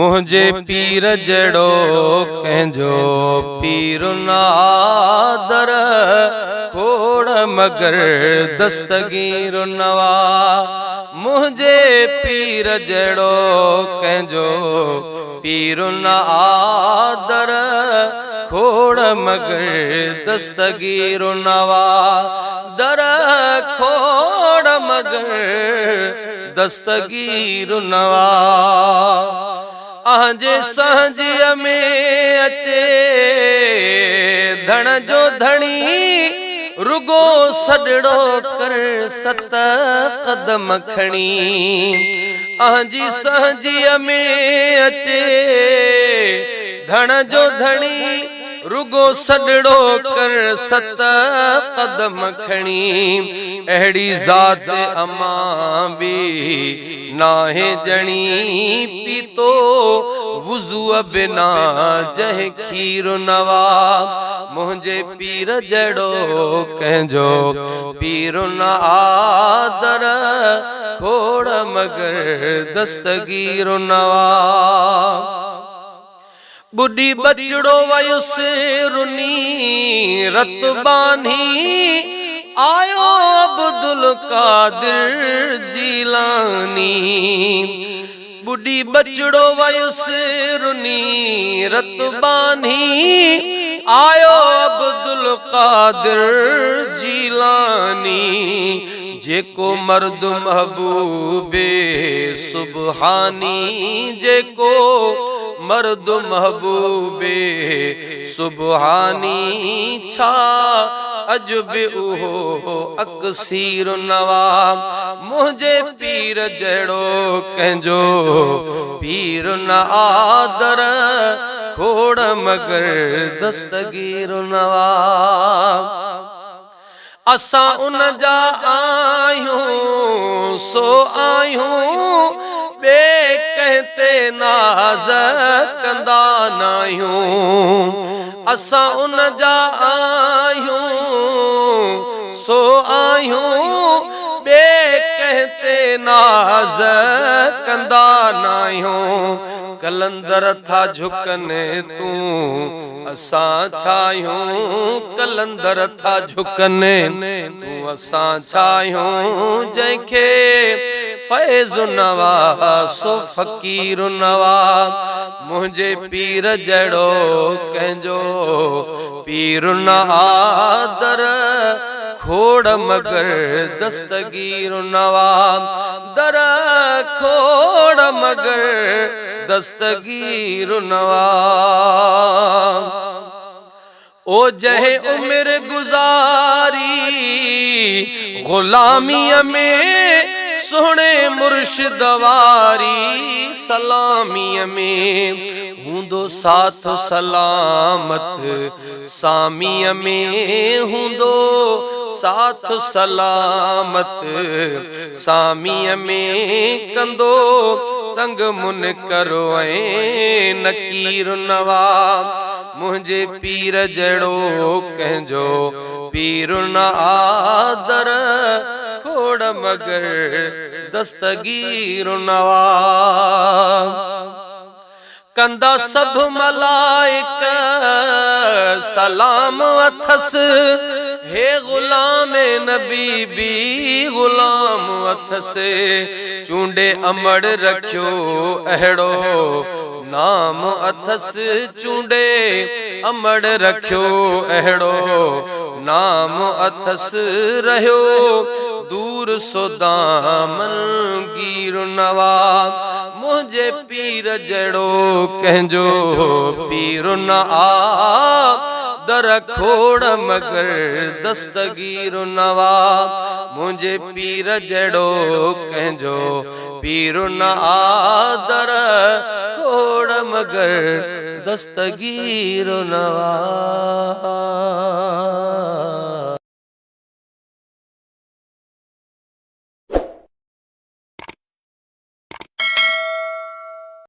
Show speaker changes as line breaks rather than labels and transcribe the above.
मुझे पीर जड़ो कंहिंजो पीर नादर खोड़ मगर दस्तगीर नवा। मुझे पीर जड़ो कंहिंजो पीर नादर खोड़ मगर दस्तगीर नवा। दर खोड़ मगर दस्तगीर नवा। आजे सांझीअ में अचे धण जो धणी रुगो सॾड़ो कर सत कदम खणी। आजी सांझीअ में अचे धण जो धणी रुगो सॾड़ो कर सत कदम खणी। अहिड़ी ज़ात अमां बि नाहे ॼणी पीतो वुज़ूअ बिना जंहिं खीर नवा। मुंहिंजे पीर जहिड़ो कंहिंजो पीर न आदर खोड़ मगर दस्तगीर नवा। बुढ़ी बचड़ो वयुसि रुनी रत बानी आयो अब्दुल कादिर जीलानी। बुढ़ी बचड़ो वयुसि रुनी रत बानी आयो अब्दुल कादिर जीलानी। जेको मर्द महबूबे सुबहानी जेको मर्द महबूबे सुबहानी छा अज बि उहो अक्सीर नवा। मुझे पीर जहिड़ो कंहिंजो पीर न आदर खोड़ मगर दस्तगीर नवा। असां उन जा आहियूं सो आहियूं बे कहते नाज़ कंदा नाहियूं। असां उन जा आहियूं सो आहियूं बे कहते नाज़ कंदा नाहियूं। कलंदर था झुकने तूं असां छायूं। कलंदर था झुकने तूं असां छायूं। जंहिंखे फैज़ नवा सो फ़कीर नवा। मुंहिंजे पीर जहिड़ो कंहिंजो पीर न आदर खोड़ मगर दस्तगीर नवा। दर खोड़ मगर दस्तगीर नवा। ओ जहे उम्र गुजारी गुलामीअ में सोहणे मुर्शिद वारी सलामीअ में हूंदो साथ सलामत सामीअ में हूंदो साथ सलामत सामीअ में कंदो तंग मुनकर ऐं नकीर नवा। मुंहिंजे पीर जहिड़ो कंहिंजो पीर न आदर खोड़ मगर दस्तगीर नवा। कंदा सब मलाइक सलाम अथस हे गुलाम नबी बी गुलाम अथस। चूंडे अमड़ रखियो अहिड़ो नाम अथस। चूंडे अमड़ रखियो अहिड़ो नाम अथस। रहियो दूर सो दामन गीर नवा। मुंहिंजे पीर जहिड़ो कंहिंजो पीर न आदर खोड़ मगर दस्तगीर नवा। मुंहिंजे पीर जहिड़ो कंहिंजो पीर न आदर खोड़ मगर दस्तगीर नवा।